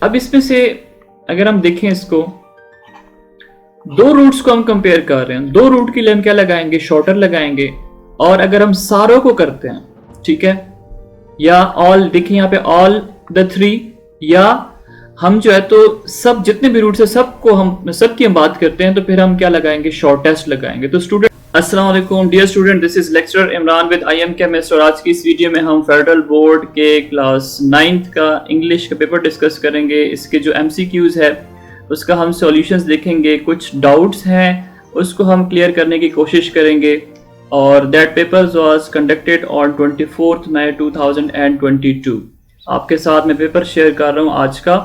अब इसमें से अगर हम देखें इसको, दो रूट्स को हम कंपेयर कर रहे हैं, दो रूट के लिए हम क्या लगाएंगे, शॉर्टर लगाएंगे। और अगर हम सारों को करते हैं, ठीक है, या ऑल, देखिए यहाँ पे ऑल द थ्री, या हम जो है तो सब जितने भी रूट्स है सबको हम सबकी हम बात करते हैं, तो फिर हम क्या लगाएंगे, शॉर्टेस्ट लगाएंगे। तो स्टूडेंट, अस्सलाम वालेकुम dear student, this is lecturer Imran with I am chemist. और आज की इस वीडियो में हम फेडरल बोर्ड के क्लास 9th का इंग्लिश का पेपर डिस्कस करेंगे। इसके जो MCQs है उसका हम सॉल्यूशंस देखेंगे, कुछ डाउट्स हैं उसको हम क्लियर करने की कोशिश करेंगे। और that paper was conducted on 24 मई 2022। आपके साथ मैं पेपर शेयर कर रहा हूँ आज का,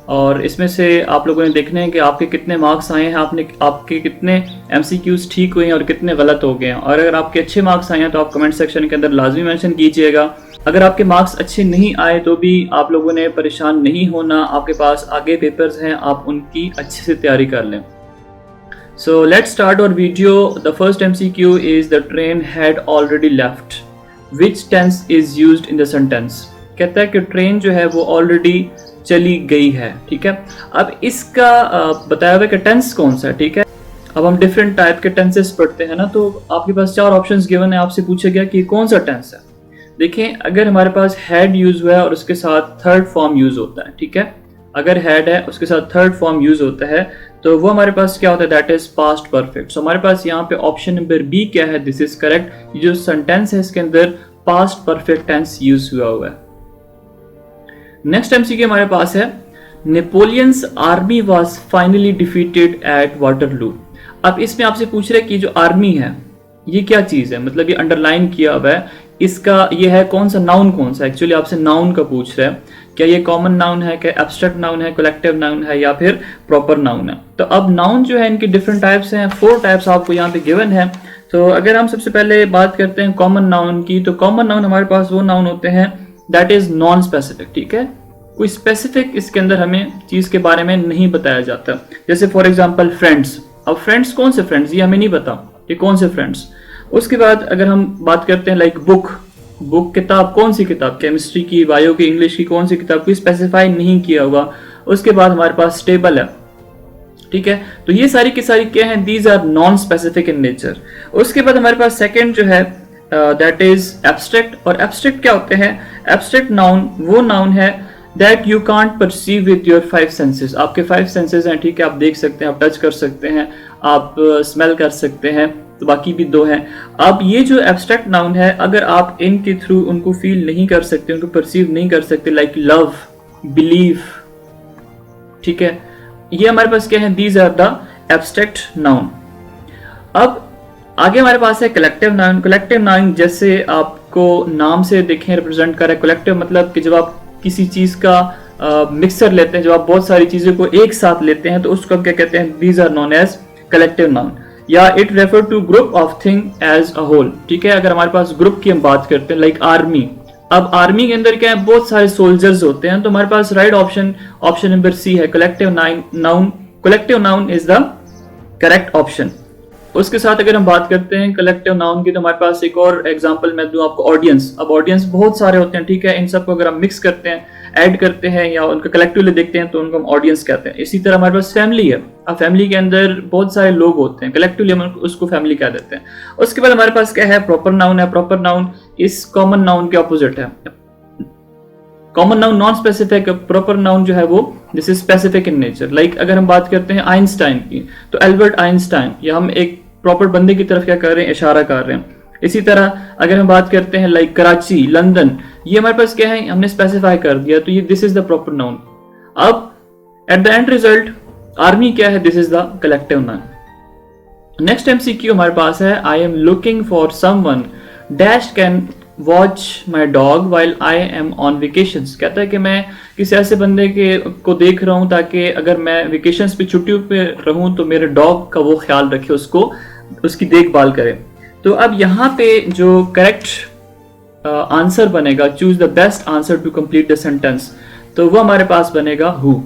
और इसमें से आप लोगों ने देखने हैं कि आपके कितने मार्क्स आए हैं, आपके कितने MCQs ठीक हुए हैं और कितने गलत हो गए हैं। और अगर आपके अच्छे मार्क्स आए हैं तो आप कमेंट सेक्शन के अंदर लाजमी मेंशन कीजिएगा। अगर आपके मार्क्स अच्छे नहीं आए तो भी आप लोगों ने परेशान नहीं होना, आपके पास आगे पेपर्स हैं, आप उनकी अच्छे से तैयारी कर लें। So let's start our video. The first MCQ is the train had already left, which tense is used in the sentence. कहता है कि ट्रेन जो है वो ऑलरेडी चली गई है, ठीक है। अब इसका बताया हुआ कि टेंस कौन सा है, ठीक है। अब हम डिफरेंट टाइप के टेंसेस पढ़ते हैं ना, तो आपके पास 4 ऑप्शंस गिवन है, आपसे पूछा गया कि कौन सा टेंस है। देखें, अगर हमारे पास हैड यूज हुआ है और उसके साथ थर्ड फॉर्म यूज होता है, ठीक है, अगर हैड है उसके साथ थर्ड फॉर्म यूज होता है तो वो हमारे पास क्या होता है, दैट इज पास्ट परफेक्ट। सो हमारे पास यहाँ पे ऑप्शन नंबर बी क्या है, दिस इज करेक्ट। जो सेंटेंस है इसके अंदर पास्ट परफेक्ट टेंस यूज हुआ है। नेक्स्ट MCQ हमारे पास है, Napoleon's army was finally defeated at Waterloo. अब इसमें आपसे पूछ रहे हैं कि जो आर्मी है ये क्या चीज है, मतलब ये अंडरलाइन किया हुआ है, इसका ये है कौन सा, नाउन कौन सा। एक्चुअली आपसे नाउन का पूछ रहा है, क्या ये कॉमन नाउन है, क्या एब्स्ट्रैक्ट नाउन है, कलेक्टिव नाउन है, या फिर प्रॉपर नाउन है। तो अब नाउन जो है इनकी डिफरेंट टाइप्स हैं, 4 टाइप्स आपको यहाँ पे गिवन है। तो अगर हम सबसे पहले बात करते हैं कॉमन नाउन की, तो कॉमन नाउन हमारे पास वो नाउन होते हैं दैट इज नॉन स्पेसिफिक, ठीक है। कोई स्पेसिफिक इसके अंदर हमें चीज के बारे में नहीं बताया जाता। जैसे फॉर एग्जांपल फ्रेंड्स। अब फ्रेंड्स कौन से फ्रेंड्स, ये हमें नहीं पता कि कौन से फ्रेंड्स। उसके बाद अगर हम बात करते हैं लाइक बुक किताब, कौन सी किताब, केमिस्ट्री की, बायो की, इंग्लिश की, कौन सी किताब, कोई स्पेसिफाई नहीं किया हुआ। उसके बाद हमारे पास स्टेबल है, ठीक है। तो ये सारी की सारी क्या है, these are non specific in nature. उसके बाद हमारे पास सेकेंड जो है दैट इज एब्स्ट्रैक्ट। और एब्स्ट्रैक्ट क्या होते हैं, एब्स्ट्रैक्ट नाउन वो नाउन है that you can't perceive with your 5 senses. आपके 5 सेंसेस हैं, ठीक है, आप देख सकते हैं, आप टच कर सकते हैं, आप स्मेल कर सकते हैं, तो बाकी भी 2 हैं। अब ये जो एब्स्ट्रैक्ट नाउन है, अगर आप इनके थ्रू उनको फील नहीं कर सकते, उनको परसीव नहीं कर सकते, लाइक लव, बिलीव, ठीक है, ये हमारे पास क्या है, these are the abstract noun. अब आगे हमारे पास है कलेक्टिव नाउन। कलेक्टिव नाउन जैसे आपको नाम से देखें रिप्रेजेंट कर रहा है। कलेक्टिव मतलब कि जब आप किसी चीज का मिक्सर लेते हैं, जब आप बहुत सारी चीजों को एक साथ लेते हैं तो उसको क्या कहते हैं, these are known as collective noun. या it refer to group of thing as a whole, ठीक है। अगर हमारे पास ग्रुप की हम बात करते हैं लाइक आर्मी, अब आर्मी के अंदर क्या है, बहुत सारे सोल्जर्स होते हैं, तो हमारे पास राइट ऑप्शन नंबर सी है, collective noun. Collective noun is the correct option. उसके साथ अगर हम बात करते हैं कलेक्टिव नाउन की, तो हमारे पास एक और एग्जांपल मैं दूं आपको, ऑडियंस। अब ऑडियंस बहुत सारे होते हैं, ठीक है, इन सबको अगर हम मिक्स करते हैं, ऐड करते हैं या उनका कलेक्टिवली देखते हैं तो उनको हम ऑडियंस कहते हैं। इसी तरह हमारे पास फैमिली है। अब फैमिली के अंदर बहुत सारे लोग होते हैं, कलेक्टिवली हम उसको फैमिली कह देते हैं। उसके बाद हमारे पास क्या है, प्रॉपर नाउन है। प्रॉपर नाउन इस कॉमन नाउन के ऑपोजिट है। Common noun non specific, proper noun जो है वो this is specific in nature. Like अगर हम बात करते हैं आइंस्टाइन की, तो एल्बर्ट आइंस्टाइन, या हम एक प्रॉपर बंदे की तरफ क्या कर रहे हैं, इशारा कर रहे हैं। इसी तरह अगर हम बात करते हैं लाइक कराची, लंदन, ये हमारे पास क्या है, हमने स्पेसिफाई कर दिया, तो ये this is the proper noun. अब at the end result army क्या है, this is the collective noun. Next MCQ हमारे पास है, I am looking for someone dash can watch my dog while I am on vacations. कहता है कि मैं किसी ऐसे बंदे को देख रहा हूं ताकि अगर मैं वेकेशंस पे, छुट्टियों पे रहूं तो मेरे डॉग का वो ख्याल रखे, उसको उसकी देखभाल करे। तो अब यहाँ पे जो करेक्ट आंसर बनेगा, choose the best answer to complete the sentence, तो वो हमारे पास बनेगा हु,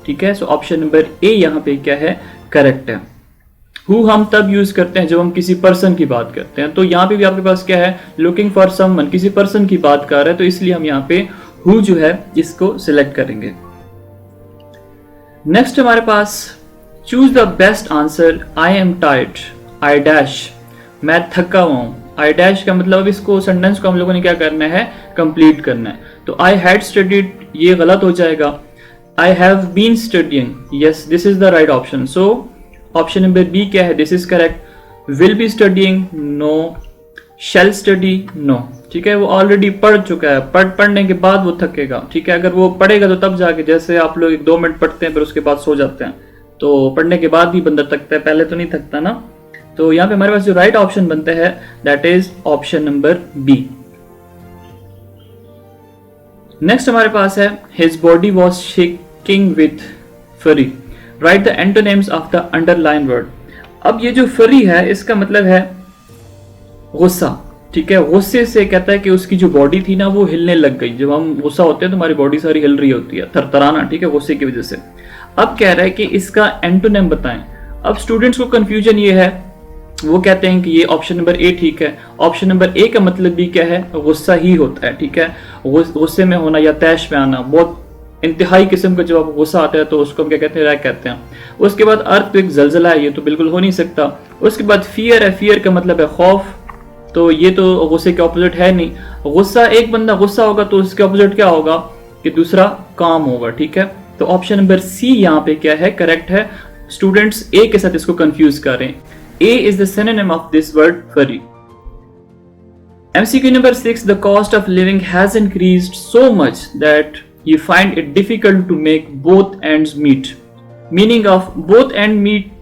ठीक है। सो ऑप्शन नंबर ए यहाँ पे क्या है, करेक्ट है। हु हम तब यूज करते हैं जब हम किसी पर्सन की बात करते हैं, तो यहाँ पे भी आपके पास क्या है, लुकिंग फॉर समवन, किसी पर्सन की बात कर रहे हैं, तो इसलिए हम यहाँ पे हु जो है इसको सिलेक्ट करेंगे। नेक्स्ट हमारे पास choose the best answer. I am tired, I dash, मैं थका हुआ हूं। आई डैश का मतलब अब इसको सेंटेंस को हम लोगों ने क्या करना है, कंप्लीट करना है। तो आई हैड स्टडीड ये गलत हो जाएगा। I have been studying, yes this is the right option. So option number B क्या है, this is correct. Will be studying, no. Shall study, no. ठीक है, वो ऑलरेडी पढ़ चुका है, पढ़ने के बाद वो थकेगा। ठीक है, अगर वो पढ़ेगा तो तब जाके, जैसे आप लोग 2 मिनट पढ़ते हैं फिर उसके बाद सो जाते हैं, तो पढ़ने के बाद भी बंदा थकता है, पहले तो नहीं थकता ना। तो यहाँ पे हमारे पास जो राइट ऑप्शन बनता है that is option number B. Next हमारे पास है his body was shaking with fury, right the antonyms of the underline word. अब ये जो फरी है इसका मतलब है गुस्सा। ठीक है, गुस्से से कहता है कि उसकी जो बॉडी थी ना वो हिलने लग गई। जब हम गुस्सा होते हैं तो हमारी बॉडी सारी हिल रही होती है, थरथराना। ठीक है, गुस्से की वजह से। अब कह रहा है कि इसका एंटोनिम बताएं। अब स्टूडेंट्स को कंफ्यूजन ये है, वो कहते हैं कि ये ऑप्शन नंबर ए ठीक है। ऑप्शन नंबर ए का मतलब भी क्या है, गुस्सा ही होता है। ठीक है, गुस्से में होना या तैश में आना, बहुत इंतहाई किस्म का जब गुस्सा आता है तो उसको हम क्या कहते हैं, रैक कहते हैं। उसके बाद अर्थक्वेक, जलजला है, ये तो बिल्कुल हो नहीं सकता। उसके बाद फियर है, फियर का मतलब है खौफ, तो ये तो गुस्से के ऑपोजिट है नहीं। गुस्सा, एक बंदा गुस्सा होगा तो उसके ऑपोजिट क्या होगा कि दूसरा काम होगा। ठीक है, तो ऑप्शन नंबर सी यहाँ पे क्या है, करेक्ट है। स्टूडेंट्स ए के साथ इसको कंफ्यूज कर रहे हैं। A is the synonym of this word fury. MCQ number 6, the cost of living has increased so much that you find it difficult to make both ends meet. Meaning of both end meet,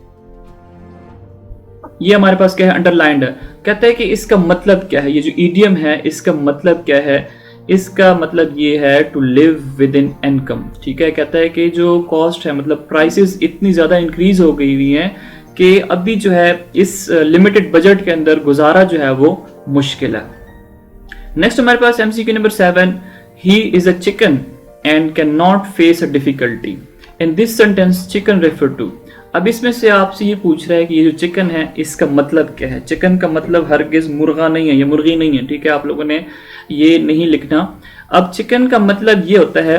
ये हमारे पास क्या है, underlined है। कहता है कि इसका मतलब क्या है, ये जो ईडियम है इसका मतलब क्या है, इसका मतलब ये है to live within income. ठीक है, कहता है कि जो कॉस्ट है, मतलब प्राइसेस इतनी ज्यादा इंक्रीज हो गई हुई हैं कि अभी जो है इस लिमिटेड बजट के अंदर गुजारा जो है वो मुश्किल है। नेक्स्ट हमारे पास MCQ number 7, he is a chicken and can not face a difficulty. In this sentence chicken refer to. अब इसमें से आपसे ये पूछ रहा है कि ये जो चिकन है इसका मतलब क्या है। चिकन का मतलब हरगिज मुर्गा नहीं है, ये मुर्गी नहीं है। ठीक है, आप लोगों ने ये नहीं लिखना। अब चिकन का मतलब ये होता है,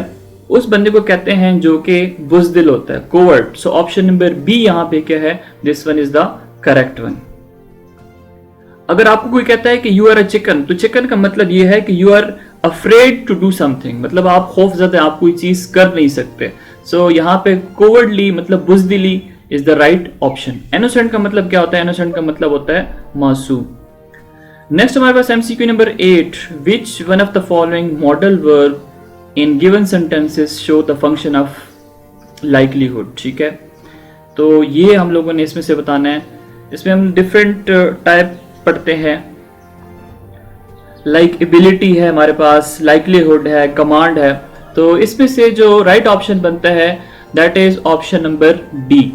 उस बंदे को कहते हैं जो कि बुज़दिल होता है, coward. So option number B यहाँ पे क्या है, this one is the correct one. अगर आपको कोई कहता है कि यू आर अ चिकन, तो चिकन का मतलब ये है कि you are afraid to do something, मतलब आप खौफजदा, आप कोई चीज कर नहीं सकते। सो यहाँ पे कोवर्डली मतलब बुज़दिली is the right option. Innocent का मतलब क्या होता है, इनोसेंट का मतलब होता है मासूम। नेक्स्ट हमारे पास MCQ number 8, which one of the following modal verb in given sentences show the function of likelihood. ठीक है, तो ये हम लोगों ने इसमें से बताना है। इसमें हम डिफरेंट टाइप पढ़ते हैं। लाइक एबिलिटी है हमारे पास, लाइकलीहुड है, कमांड है। तो इसमें से जो राइट ऑप्शन बनता है that is option number D,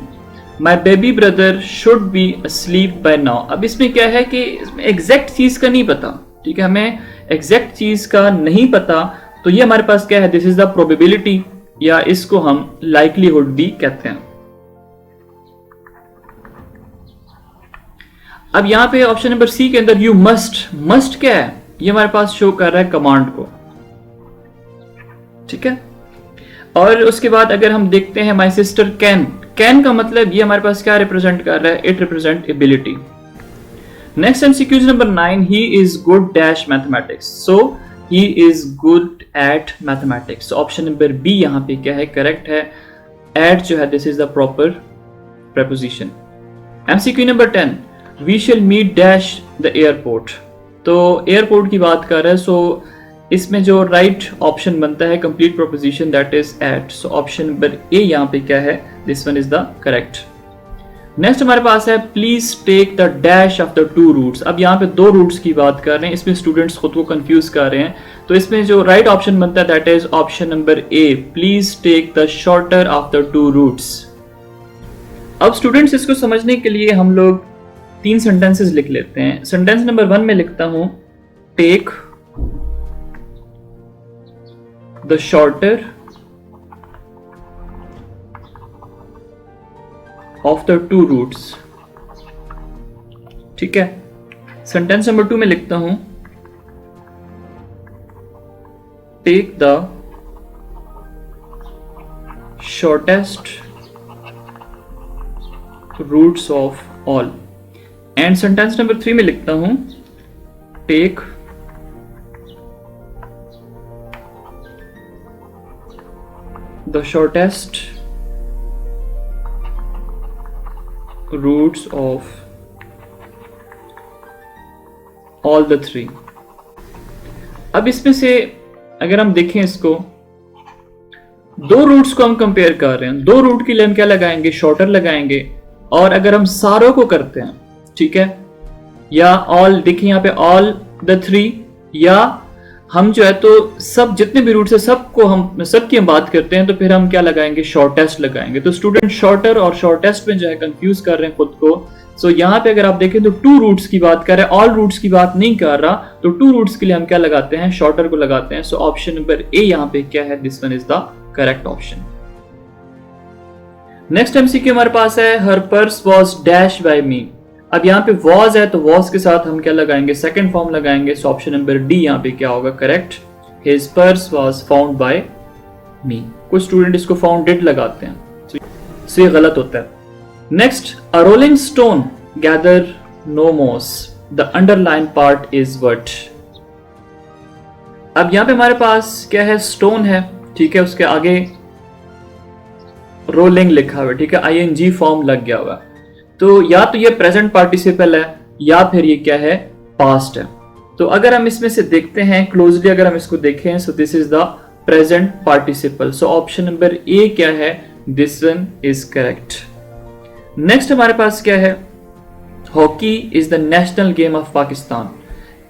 my baby brother should be asleep by now. अब इसमें क्या है कि इसमें एग्जैक्ट चीज का नहीं पता। ठीक है, हमें एग्जैक्ट चीज का नहीं पता, तो ये हमारे पास क्या है, दिस इज द प्रोबेबिलिटी, या इसको हम लाइकलीहुड भी कहते हैं। अब यहां पे ऑप्शन नंबर सी के अंदर यू मस्ट क्या है, ये हमारे पास शो कर रहा है कमांड को। ठीक है, और उसके बाद अगर हम देखते हैं माई सिस्टर कैन का मतलब ये हमारे पास क्या रिप्रेजेंट कर रहा है, it represent ability. Next MCQ number 9, he is good dash mathematics. So he is good at mathematics. Option number B यहाँ पे क्या है, करेक्ट है। एट जो है this is the proper preposition. MCQ number 10, we shall meet dash the airport. तो airport की बात कर रहा है, सो इसमें जो राइट ऑप्शन बनता है complete proposition that is at. So option number A यहाँ पे क्या है, this one is the correct. Next हमारे पास है please take the dash of the two roots. अब यहाँ पे 2 रूट्स की बात कर रहे हैं, इसमें स्टूडेंट्स खुद को कंफ्यूज कर रहे हैं। तो इसमें जो राइट ऑप्शन बनता है that is option number A, please take the shorter of the two roots. अब स्टूडेंट्स इसको समझने के लिए हम लोग 3 सेंटेंसेस लिख लेते हैं। सेंटेंस नंबर 1 में लिखता हूं, take the shorter of the two roots. ठीक है, सेंटेंस नंबर 2 में लिखता हूं, take the shortest roots of all. And sentence number 3 में लिखता हूं take the shortest roots of all the 3। अब इसमें से अगर हम देखें इसको, दो रूट्स को हम कंपेयर कर रहे हैं, दो रूट की लेंथ क्या लगाएंगे, शॉर्टर लगाएंगे। और अगर हम सारों को करते हैं, ठीक है, या ऑल, देखिए यहाँ पे ऑल द 3, या हम जो है तो सब जितने भी रूट्स है सबको हम सबकी हम बात करते हैं, तो फिर हम क्या लगाएंगे, शॉर्टेस्ट लगाएंगे। तो स्टूडेंट शॉर्टर और शॉर्टेस्ट में जो है कंफ्यूज कर रहे हैं खुद को। सो यहाँ पे अगर आप देखें तो टू रूट्स की बात कर रहे हैं, ऑल रूट्स की बात नहीं कर रहा। तो टू रूट्स के लिए हम क्या लगाते हैं, शॉर्टर को लगाते हैं। सो ऑप्शन नंबर ए यहाँ पे क्या है, this one is the correct option. Next MCQ हमारे पास है, her purse was dash by me. अब यहाँ पे वॉज है तो वॉज के साथ हम क्या लगाएंगे, सेकंड फॉर्म लगाएंगे। सो ऑप्शन नंबर डी यहाँ पे क्या होगा, correct. His purse was found by me. कुछ स्टूडेंट इसको फाउंड डिड लगाते हैं, सो ये गलत होता है। नेक्स्ट, अ रोलिंग स्टोन गैदर नो मोस, the underline part is what. अब यहां पे हमारे पास क्या है, स्टोन है, ठीक है, उसके आगे रोलिंग लिखा हुआ है, ठीक है, आईएनजी फॉर्म लग गया हुआ। तो या तो ये प्रेजेंट पार्टिसिपल है या फिर ये क्या है, पास्ट है। तो अगर हम इसमें से देखते हैं क्लोजली, अगर हम इसको देखें, so this is the present participle. So option number ए क्या है, this one is correct. Next हमारे पास क्या है, hockey is the national game of Pakistan,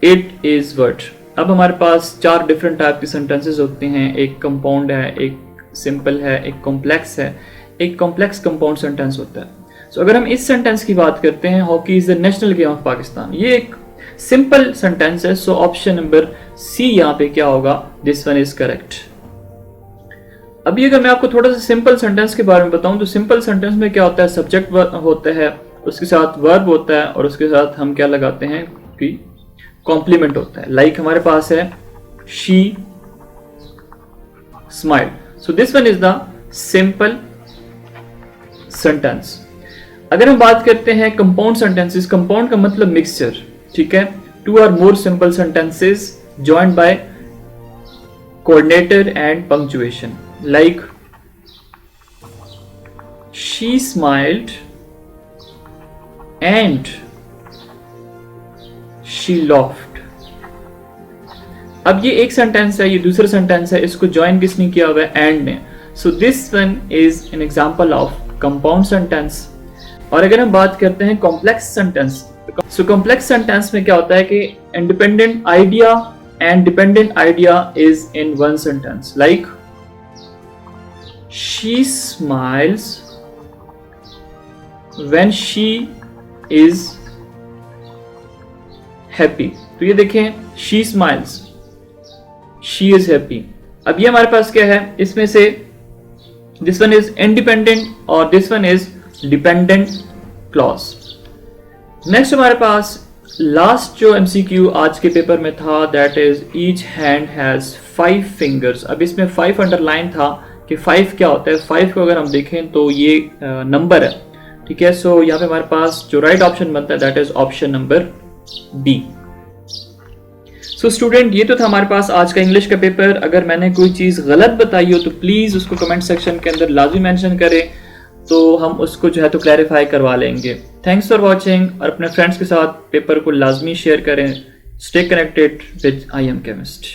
it is what. अब हमारे पास चार डिफरेंट टाइप के सेंटेंसेस होते हैं, एक कंपाउंड है, एक सिंपल है, एक कॉम्प्लेक्स है, एक कॉम्प्लेक्स कंपाउंड सेंटेंस होता है। सो अगर हम इस सेंटेंस की बात करते हैं, hockey is the national game of Pakistan, ये एक सिंपल सेंटेंस है। सो ऑप्शन नंबर सी यहाँ पे क्या होगा, दिस वन इज करेक्ट। अभी अगर मैं आपको थोड़ा सा सिंपल सेंटेंस के बारे में बताऊं, तो सिंपल सेंटेंस में क्या होता है, सब्जेक्ट होता है, उसके साथ वर्ब होता है, और उसके साथ हम क्या लगाते हैं कि कॉम्प्लीमेंट होता है। लाइक हमारे पास है she smile. So this one is the simple sentence. अगर हम बात करते हैं कंपाउंड सेंटेंसेस, कंपाउंड का मतलब मिक्सचर, ठीक है, two or more simple sentences joined by coordinator and punctuation. Like she smiled and she laughed। अब ये एक सेंटेंस है, ये दूसरा सेंटेंस है, इसको ज्वाइन किसने किया हुआ है, एंड ने। So this one is an example of compound sentence. और अगर हम बात करते हैं complex sentence, so complex sentence में क्या होता है कि independent idea and dependent idea is in one sentence. Like she smiles when she is happy। तो ये देखें, she smiles, she is happy। अब ये हमारे पास क्या है, इसमें से this one is independent और this one is dependent clause। Next हमारे पास लास्ट जो एमसीक्यू आज के पेपर में था, that is each hand has 5 fingers। अब इसमें 5 अंडरलाइन था कि 5 क्या होता है। 5 को अगर हम देखें तो ये नंबर है, ठीक है। सो यहाँ पे हमारे पास जो राइट ऑप्शन बनता है, that is option number D. So student, ये तो था हमारे पास आज का इंग्लिश का पेपर। अगर मैंने कोई चीज गलत बताई हो तो प्लीज उसको कमेंट सेक्शन के अंदर लाजमी मेंशन करें, तो हम उसको जो है तो क्लैरिफाई करवा लेंगे। थैंक्स फॉर वॉचिंग, और अपने फ्रेंड्स के साथ पेपर को लाजमी शेयर करें। Stay connected with I am chemist.